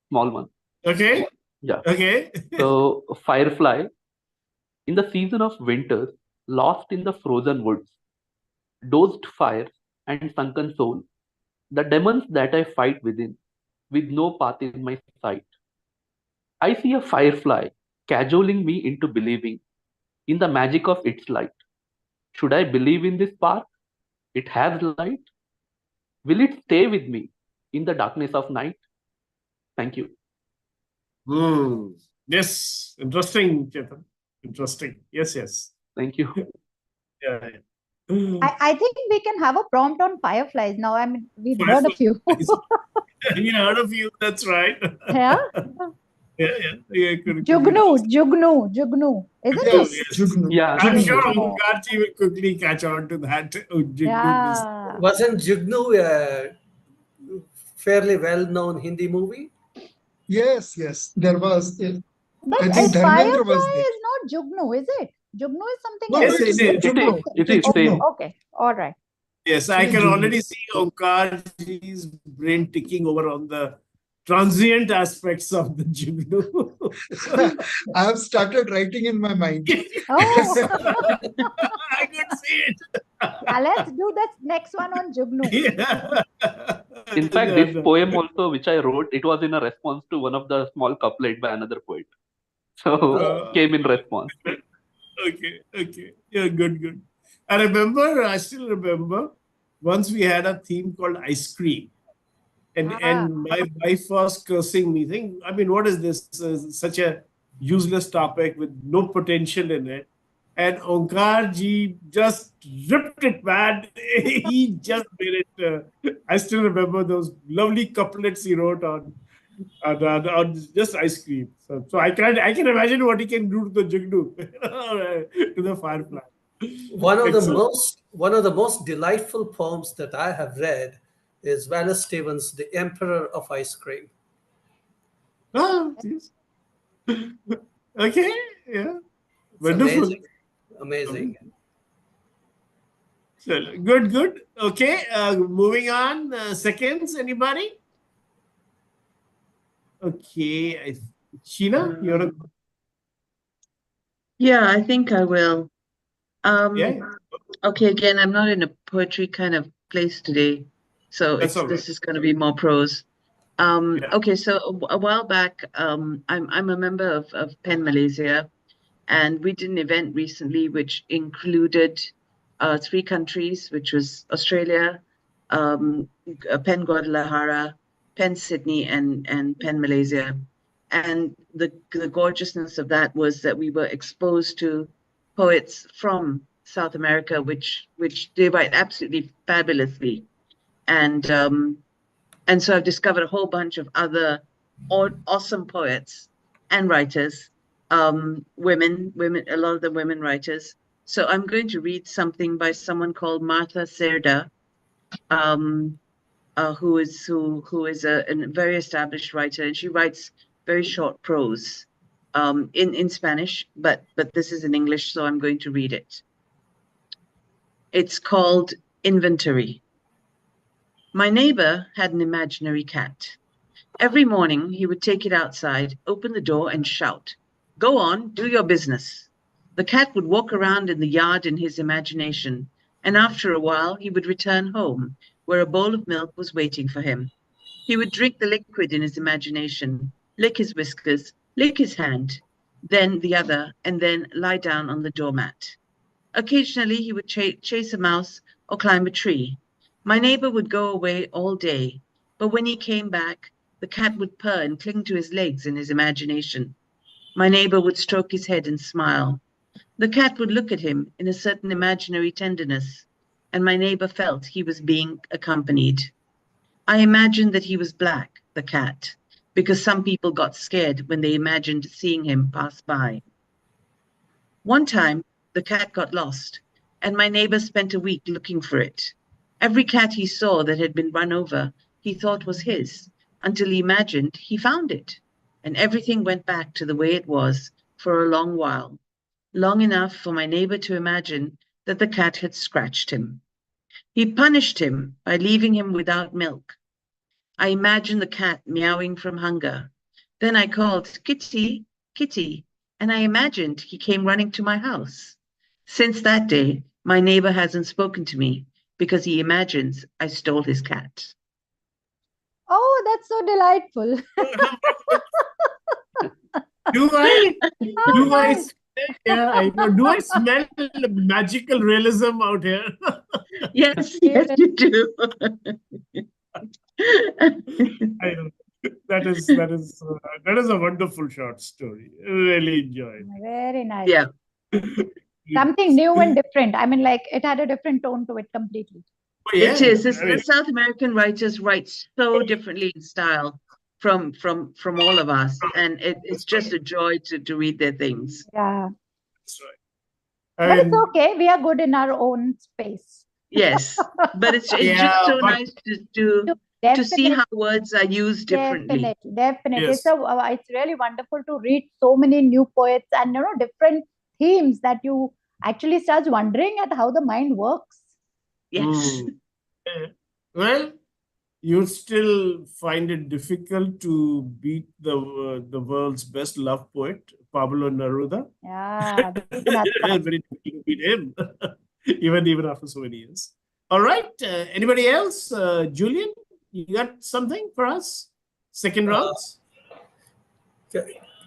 small one.
Okay.
Yeah.
Okay.
So firefly, in the season of winters, lost in the frozen woods, dozed fire and sunken soul, the demons that I fight within, with no path in my sight. I see a firefly cajoling me into believing in the magic of its light. Should I believe in this path? It has light. Will it stay with me in the darkness of night? Thank you.
Yes, interesting, Chetan. Interesting. Yes.
Thank you.
Yeah.
I think we can have a prompt on fireflies now. I mean, we've heard a few.
We heard of you. That's right.
Yeah.
Yeah.
Jugnu. Isn't
Yes,
it?
Jugnu.
Yeah.
I'm
Jugnu.
sure Omkarji will quickly catch on to that.
Yeah.
Wasn't Jugnu a fairly well-known Hindi movie?
Yes, there was.
But
I think Dharmendra was
firefly
there.
is not Jugnu, is it? Jugnu is something
No,
else.
Yes, it is.
Jugnu.
It is
Jugnu.
same.
Okay, all right.
Yes, I can
Jugnu.
already see Omkarji's brain ticking over on the transient aspects of the Jugnu.
I have started writing in my mind.
Oh,
I could see it.
let's do that next one on Jugnu.
Yeah.
In fact, this poem also, which I wrote, it was in a response to one of the small couplet by another poet. So came in response.
Okay. Yeah, good. I still remember once we had a theme called ice cream. And my wife was cursing me, saying, I mean, what is this? Such a useless topic with no potential in it. And Omkarji just ripped it, man. He just made it. I still remember those lovely couplets he wrote on just ice cream. So I can imagine what he can do to the Jugnu, to the firefly.
One of
Excellent.
the most delightful poems that I have read is Wallace Stevens' The Emperor of Ice Cream.
Yes. Okay, yeah.
It's
Wonderful.
Amazing.
So, good. Okay, moving on. Seconds, anybody? Okay, Sheena, you want to?
Yeah, I think I will.
Yeah.
Okay, again, I'm not in a poetry kind of place today, so
That's all right.
this is going to be more prose.
Yeah.
Okay, so a while back, I'm a member of PEN Malaysia, and we did an event recently which included 3 countries, which was Australia, PEN Guadalajara, PEN Sydney, and PEN Malaysia. And the gorgeousness of that was that we were exposed to poets from South America, which they write absolutely fabulously, and so I've discovered a whole bunch of other awesome poets and writers, women, a lot of them women writers. So I'm going to read something by someone called Martha Cerda, who is a very established writer, and she writes very short prose in Spanish, but this is in English, so I'm going to read it. It's called Inventory. My neighbor had an imaginary cat. Every morning he would take it outside, open the door and shout, "Go on, do your business." The cat would walk around in the yard in his imagination, and after a while he would return home, where a bowl of milk was waiting for him. He would drink the liquid in his imagination, lick his whiskers, lick his hand. then the other, and then lie down on the doormat. Occasionally, he would chase a mouse or climb a tree. My neighbor would go away all day, but when he came back, the cat would purr and cling to his legs in his imagination. My neighbor would stroke his head and smile. The cat would look at him in a certain imaginary tenderness, and my neighbor felt he was being accompanied. I imagined that he was black, the cat, because some people got scared when they imagined seeing him pass by. One time, the cat got lost, and my neighbor spent a week looking for it. Every cat he saw that had been run over, he thought was his, until he imagined he found it, and everything went back to the way it was for a long while, long enough for my neighbor to imagine that the cat had scratched him. He punished him by leaving him without milk. I imagined the cat meowing from hunger. Then I called, "Kitty, Kitty," and I imagined he came running to my house. Since that day, my neighbor hasn't spoken to me because he imagines I stole his cat.
Oh, that's so delightful.
Do I? Do I?
nice.
Yeah, I know. Do I smell magical realism out here?
Yes, yes, you do.
I know. That is a wonderful short story. Really enjoyed.
Very nice.
Yeah.
Something new and different. I mean, like it had a different tone to it completely.
Oh, yeah.
It is.
I mean,
The South American writers write so differently in style from all of us, and it's just a joy to read their things.
Yeah.
that's right.
But it's okay. We are good in our own space.
Yes, but it's just so nice to see how words are used differently.
Definitely.
Yes.
So it's really wonderful to read so many new poets and different themes that you actually start wondering at how the mind works.
Yes.
Well, you still find it difficult to beat the world's best love poet, Pablo Neruda.
Yeah.
Very difficult to beat him, even after so many years. All right. Anybody else? Julian, you got something for us? Second rounds?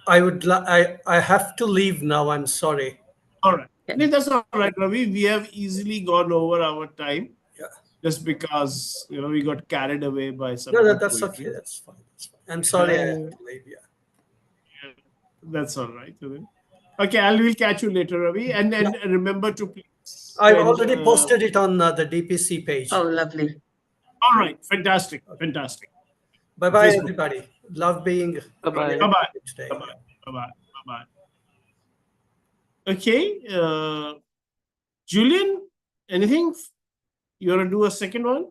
I have to leave now. I'm sorry.
All right. No, that's all right, Ravi. We have easily gone over our time.
Yeah.
Just because we got carried away by some.
No, that's okay. That's fine. I'm sorry. I have to leave. Yeah.
That's all right. Okay, we'll catch you later, Ravi. And remember to please.
I've already posted it on the DPC page.
Oh, lovely.
All right. Fantastic. Fantastic.
Bye-bye, everybody. Love being
Bye-bye.
Bye-bye.
today.
Bye-bye. Bye-bye. Bye-bye. Okay. Julian, anything? You want to do a second one?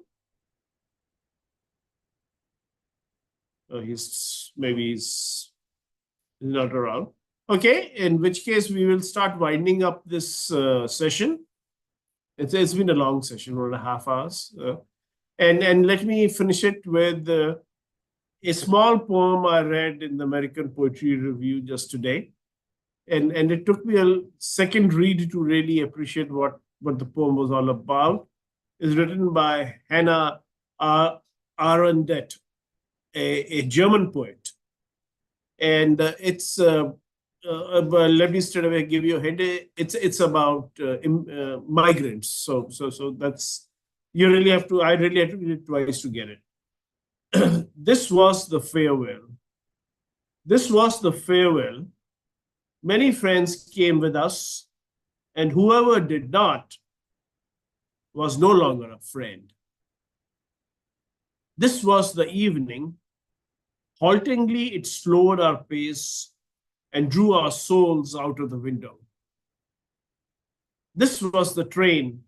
Oh, he's not around. Okay, in which case we will start winding up this session. It's been a long session, 1.5 hours. And let me finish it with a small poem I read in the American Poetry Review just today. And it took me a second read to really appreciate what the poem was all about. It's written by Hannah Arendt, a German poet. And it's, let me straight away give you a hint. It's about migrants. So that's, I really have to read it twice to get it. This was the farewell. This was the farewell. Many friends came with us, and whoever did not was no longer a friend. This was the evening. Haltingly, it slowed our pace and drew our souls out of the window. This was the train,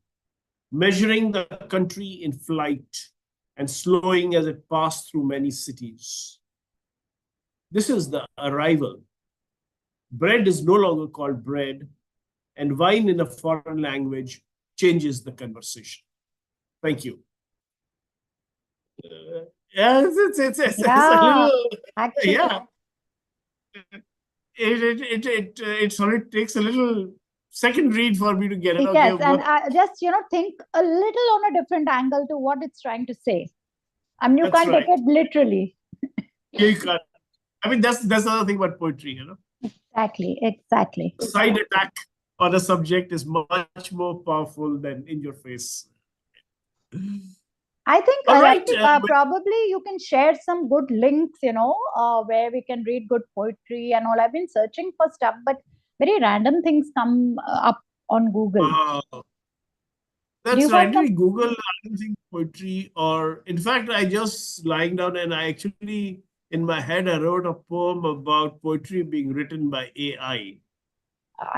measuring the country in flight and slowing as it passed through many cities. This is the arrival. Bread is no longer called bread, and wine in a foreign language changes the conversation. Thank you. It's a little,
actually.
yeah. It only takes a little second read for me to get it.
Yes, and just think a little on a different angle to what it's trying to say. I mean, you can't take it literally.
You can't. I mean, that's the other thing about poetry,
Exactly.
Side attack on a subject is much more powerful than in your face.
I think,
All
I
right,
think probably you can share some good links, where we can read good poetry and all. I've been searching for stuff, but very random things come up on Google. Do
That's
you
right.
got some?
We Google, I don't think poetry, or in fact, I just lying down and I actually, in my head, I wrote a poem about poetry being written by AI.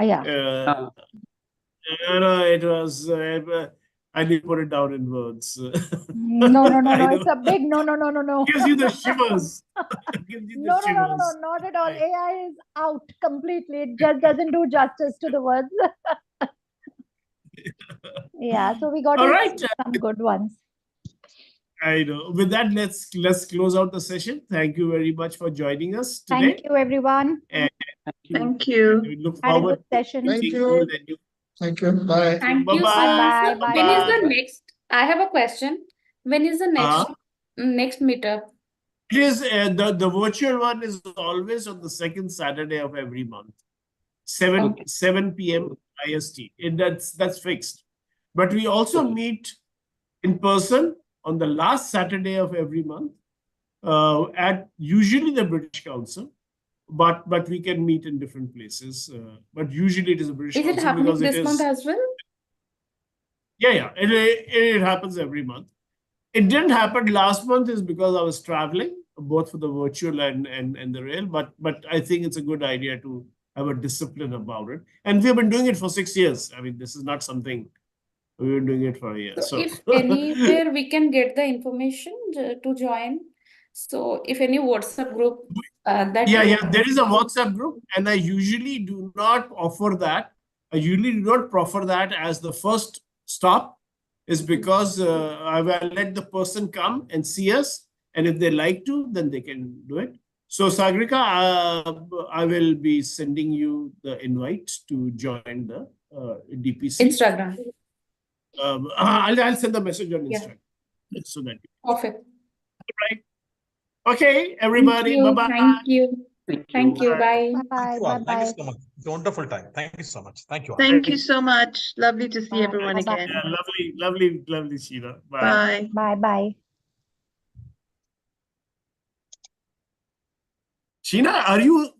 Yeah.
It was, I need to put it down in words.
No.
I
It's
know.
a big no.
Gives you the shivers. Gives you the
No,
shivers.
not at all.
Right.
AI is out completely. It just doesn't do justice to the words. Yeah, so we got
All
to
right.
some good ones.
I know. With that, let's close out the session. Thank you very much for joining us today.
Thank you, everyone.
And
Thank you.
we look
Had a
forward
good session.
Thank
to seeing
you.
you. Then you.
Thank you. Bye.
Thank you,
Bye-bye.
sir.
Bye-bye.
When is the
Bye.
next? I have a question. When is the next meetup?
It is the virtual one is always on the second Saturday of every month, 7 p.m. IST. That's fixed. But we also meet in person on the last Saturday of every month at usually the British Council, but we can meet in different places. But usually it is a British
Is it
Council
happening
because it
this month
is.
as well?
Yeah. It happens every month. It didn't happen last month is because I was traveling, both for the virtual and the real, but I think it's a good idea to have a discipline about it. And we've been doing it for 6 years. I mean, this is not something we've been doing it for a year.
So if anywhere we can get the information to join. So if any WhatsApp group that
Yeah, there is a WhatsApp group, and I usually do not offer that. I usually do not proffer that as the first stop, is because I will let the person come and see us, and if they like to, then they can do it. So Sagrika, I will be sending you the invite to join the DPC.
Instagram.
I'll send the message on
Yeah.
Instagram so that.
Perfect.
Right. Okay, everybody. Bye-bye.
Thank you. Thank you. Bye.
Bye-bye.
Thank you
Bye-bye.
so much. It's a wonderful time. Thank you so much. Thank you all.
Thank you so much. Lovely to see
Bye.
everyone
Bye-bye.
again.
Yeah, lovely, Sheila. Bye.
Bye.
Bye-bye.
Sheena, are you